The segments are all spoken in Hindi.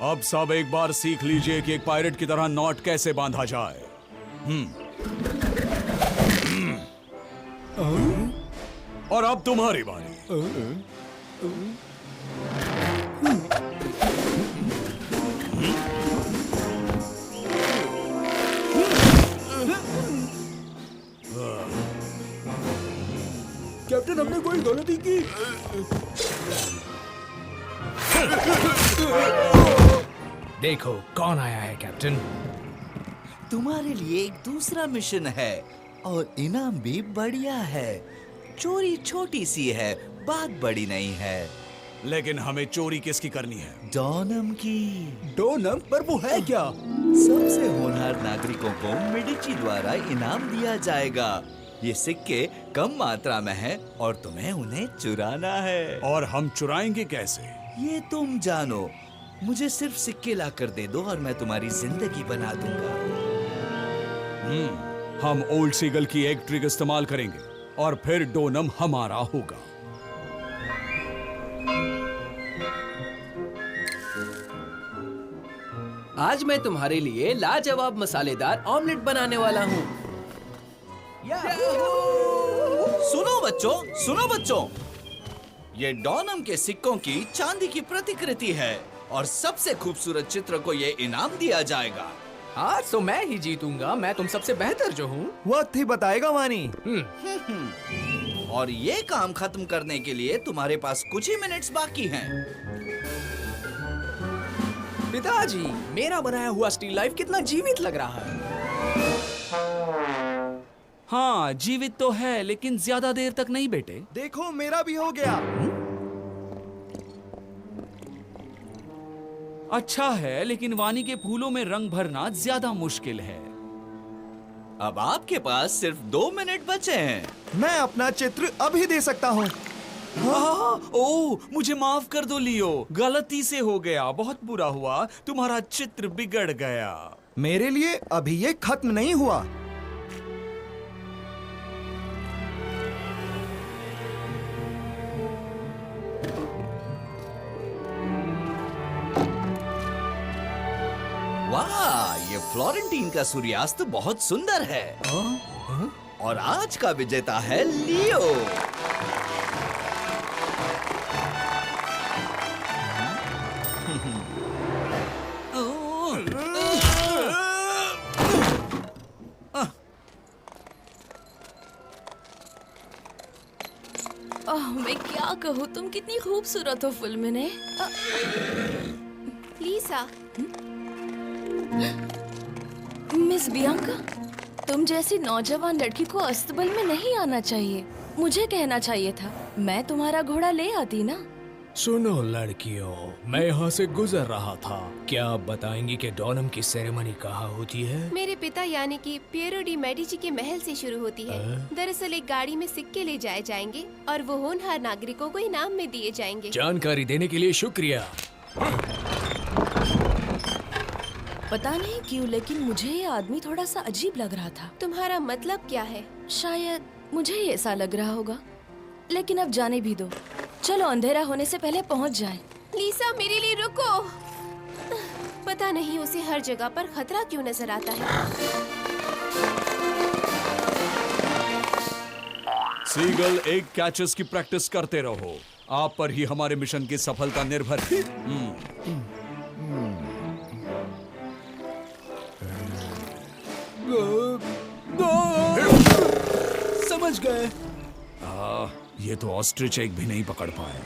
अब सब एक बार सीख लीजिए कि एक पायरेट की तरह नॉट कैसे बांधा जाए। और अब तुम्हारी बारी। कैप्टन, हमने कोई गलती की? देखो कौन आया है कैप्टन। तुम्हारे लिए एक दूसरा मिशन है और इनाम भी बढ़िया है। चोरी छोटी सी है, बात बड़ी नहीं है। लेकिन हमें चोरी किसकी करनी है? डॉनम की। डोनम? पर वो है क्या? सबसे होनहार नागरिकों को मेडिची द्वारा इनाम दिया जाएगा। ये सिक्के कम मात्रा में हैं और तुम्हें उन्हें चुराना है। और हम चुराएंगे कैसे? ये तुम जानो। मुझे सिर्फ सिक्के ला कर दे दो और मैं तुम्हारी जिंदगी बना दूंगा। हम ओल्ड सीगल की एक ट्रिक इस्तेमाल करेंगे और फिर डोनम हमारा होगा। आज मैं तुम्हारे लिए लाजवाब मसालेदार ऑमलेट बनाने वाला हूँ। सुनो बच्चों, ये डॉनम के सिक्कों की चांदी की प्रतिकृति है और सबसे खूबसूरत चित्र को ये इनाम दिया जाएगा। आज तो मैं ही जीतूंगा। मैं तुम सबसे बेहतर जो हूँ। वक्त ही बताएगा वानी। और ये काम खत्म करने के लिए तुम्हारे पास कुछ ही मिनट्स बाकी हैं। पिताजी, मेरा बनाया हुआ स्टील लाइफ कितना जीवित लग रहा है। हाँ, जीवित तो है, लेकिन ज्यादा देर तक नहीं बेटे। देखो, मेरा भी हो गया। अच्छा है, लेकिन वानी के फूलों में रंग भरना ज्यादा मुश्किल है। अब आपके पास सिर्फ 2 मिनट बचे हैं। मैं अपना चित्र अभी दे सकता हूँ। ओह, मुझे माफ कर दो लियो, गलती से हो गया। बहुत बुरा हुआ, तुम्हारा चित्र बिगड़ गया। मेरे लिए अभी ये खत्म नहीं हुआ। वाह, ये फ्लोरेंटीन का सूर्यास्त बहुत सुंदर है। और आज का विजेता है लियो। मैं क्या कहूँ, तुम कितनी खूबसूरत हो फिल्म में। लीसा, मिस बियांका, तुम जैसी नौजवान लड़की को अस्तबल में नहीं आना चाहिए। मुझे कहना चाहिए था, मैं तुम्हारा घोड़ा ले आती ना। सुनो लड़कियों, मैं यहाँ से गुजर रहा था। क्या आप बताएंगी कि डॉनम की सेरेमनी कहाँ होती है? मेरे पिता यानी कि पियरो डी मेडिची के महल से शुरू होती है। दरअसल एक गाड़ी में सिक्के ले जाए जाएंगे और वो होनहार नागरिकों को इनाम में दिए जाएंगे। जानकारी देने के लिए शुक्रिया। पता नहीं क्यों, लेकिन मुझे ये आदमी थोड़ा सा अजीब लग रहा था। तुम्हारा मतलब क्या है? शायद मुझे ही ऐसा लग रहा होगा, लेकिन अब जाने भी दो। चलो अंधेरा होने से पहले पहुंच जाएं। लीसा, मेरे लिए रुको। पता नहीं उसे हर जगह पर खतरा क्यों नजर आता है। सीगल, एक कैचेस की प्रैक्टिस करते रहो। आप पर ही हमारे मिशन की सफलता निर्भर है। समझ गए। ये तो ऑस्ट्रिच एक भी नहीं पकड़ पाए।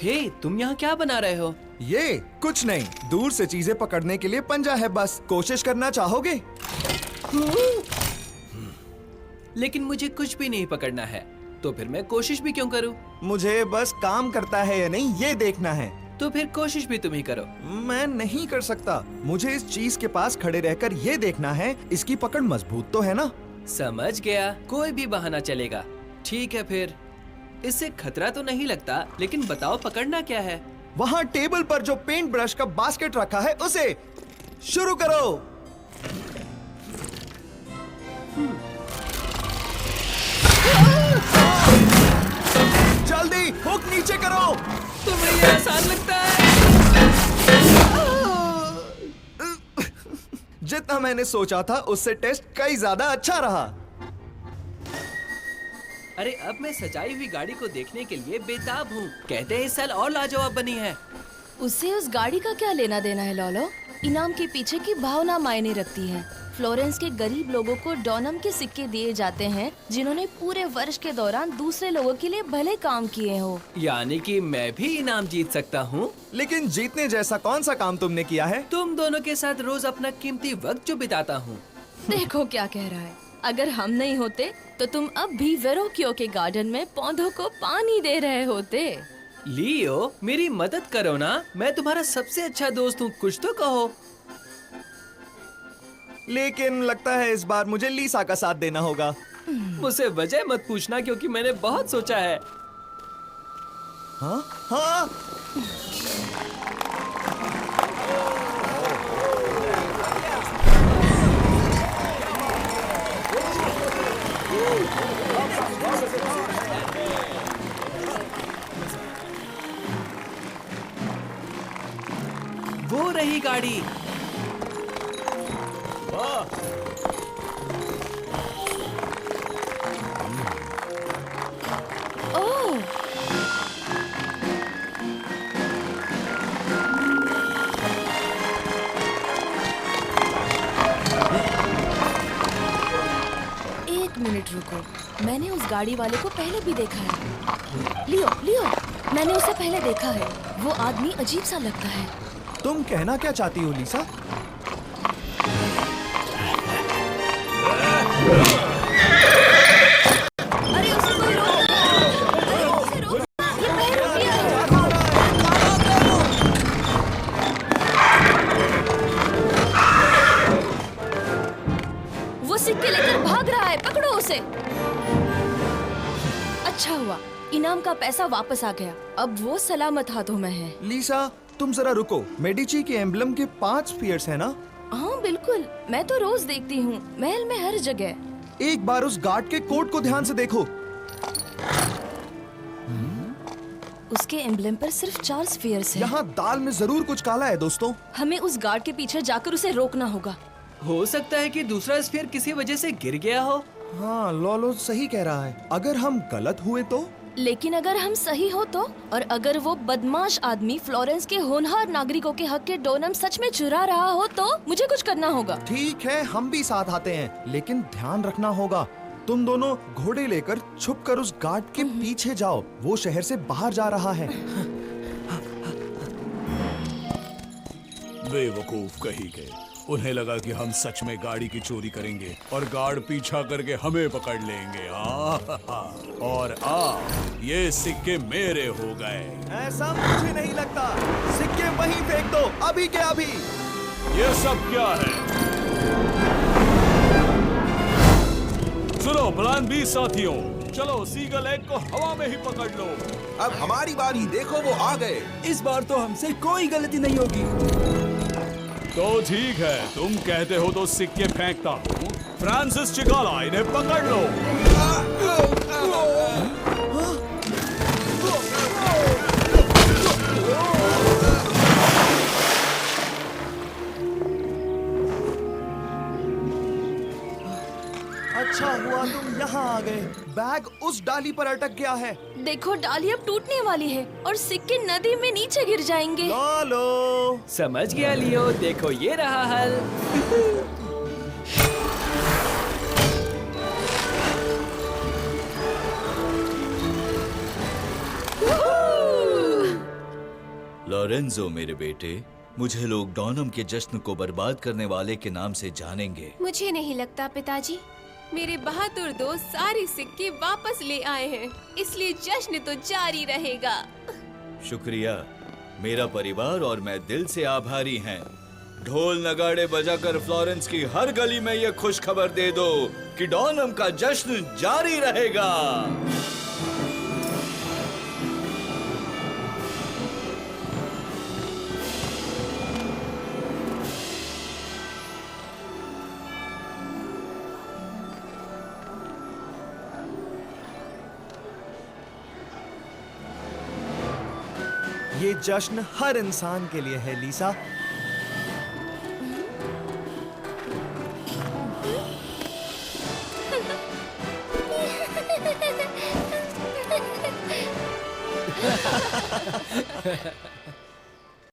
हे, तुम यहाँ क्या बना रहे हो? ये कुछ नहीं, दूर से चीजें पकड़ने के लिए पंजा है बस। कोशिश करना चाहोगे? लेकिन मुझे कुछ भी नहीं पकड़ना है, तो फिर मैं कोशिश भी क्यों करूं? मुझे बस काम करता है या नहीं ये देखना है। तो फिर कोशिश भी तुम ही करो। मैं नहीं कर सकता। मुझे इस चीज के पास खड़े रहकर ये देखना है, इसकी पकड़ मजबूत तो है ना? समझ गया, कोई भी बहाना चलेगा। ठीक है फिर, इससे खतरा तो नहीं लगता, लेकिन बताओ पकड़ना क्या है? वहाँ टेबल पर जो पेंट ब्रश का बास्केट रखा है उसे शुरू करो। जल्दी। तुम्हें ये आसान लगता है? जितना मैंने सोचा था उससे टेस्ट कई ज्यादा अच्छा रहा। अरे अब मैं सजाई हुई गाड़ी को देखने के लिए बेताब हूँ। कहते हैं इस साल और लाजवाब बनी है। उससे उस गाड़ी का क्या लेना देना है लॉलो? इनाम के पीछे की भावना मायने रखती है। फ्लोरेंस के गरीब लोगों को डॉनम के सिक्के दिए जाते हैं जिन्होंने पूरे वर्ष के दौरान दूसरे लोगों के लिए भले काम किए हो। यानी कि मैं भी इनाम जीत सकता हूँ। लेकिन जीतने जैसा कौन सा काम तुमने किया है? तुम दोनों के साथ रोज अपना कीमती वक्त जो बिताता हूँ। देखो क्या कह रहा है। अगर हम नहीं होते तो तुम अब भी वेरोक्यो के गार्डन में पौधों को पानी दे रहे होते। लियो, मेरी मदद करो ना। मैं तुम्हारा सबसे अच्छा दोस्त हूँ, कुछ तो कहो। लेकिन लगता है इस बार मुझे लीसा का साथ देना होगा। मुझसे वजह मत पूछना क्योंकि मैंने बहुत सोचा है। हाँ हाँ। वो रही गाड़ी। ओह, एक मिनट रुको। मैंने उस गाड़ी वाले को पहले भी देखा है। लियो, लियो, मैंने उसे पहले देखा है। वो आदमी अजीब सा लगता है। तुम कहना क्या चाहती हो लीसा? अरे उसे कोई रोक! अरे उसे रोक! ये बहरुपिया है। वो सिक्के लेकर भाग रहा है, पकड़ो उसे। अच्छा हुआ, इनाम का पैसा वापस आ गया। अब वो सलामत हाथों में है। लीसा, तुम जरा रुको। मेडिची के एम्बलम के 5 स्फीयर्स है ना? हाँ बिल्कुल, मैं तो रोज देखती हूँ, महल में हर जगह। एक बार उस गार्ड के कोट को ध्यान से देखो। उसके एम्बलम पर सिर्फ 4 स्फीयर्स हैं। यहाँ दाल में जरूर कुछ काला है दोस्तों। हमें उस गार्ड के पीछे जाकर उसे रोकना होगा। हो सकता है कि दूसरा स्फीयर किसी वजह से गिर गया हो। हाँ, लॉलो सही कह रहा है। अगर हम गलत हुए तो? लेकिन अगर हम सही हो तो, और अगर वो बदमाश आदमी फ्लोरेंस के होनहार नागरिकों के हक के डोनम सच में चुरा रहा हो तो मुझे कुछ करना होगा। ठीक है, हम भी साथ आते हैं, लेकिन ध्यान रखना होगा। तुम दोनों घोड़े लेकर छुपकर उस गार्ड के पीछे जाओ। वो शहर से बाहर जा रहा है। बेवकूफ कही गए। उन्हें लगा कि हम सच में गाड़ी की चोरी करेंगे और गार्ड पीछा करके हमें पकड़ लेंगे। और ये सिक्के मेरे हो गए। ऐसा मुझे नहीं लगता। सिक्के वहीं फेंक दो, अभी के अभी। ये सब क्या है? सुनो प्लान बी साथियों, चलो सीगल एग को हवा में ही पकड़ लो। अब हमारी बारी, देखो वो आ गए। इस बार तो हमसे कोई गलती नहीं होगी। तो ठीक है, तुम कहते हो तो सिक्के फेंकता हूँ। फ्रांसिस चिकाला, इन्हें पकड़ लो। अच्छा हुआ तुम यहाँ आ गए। बैग उस डाली पर अटक गया है। देखो, डाली अब टूटने वाली है और सिक्के नदी में नीचे गिर जाएंगे। लॉलो, समझ गया लियो, देखो ये रहा हल। लोरेंजो मेरे बेटे, मुझे लोग डॉनम के जश्न को बर्बाद करने वाले के नाम से जानेंगे। मुझे नहीं लगता पिताजी। मेरे बहादुर दोस्त सारे सिक्के वापस ले आए हैं, इसलिए जश्न तो जारी रहेगा। शुक्रिया, मेरा परिवार और मैं दिल से आभारी हैं। ढोल नगाड़े बजाकर फ्लोरेंस की हर गली में ये खुश खबर दे दो कि डॉनम का जश्न जारी रहेगा। ये जश्न हर इंसान के लिए है लीसा।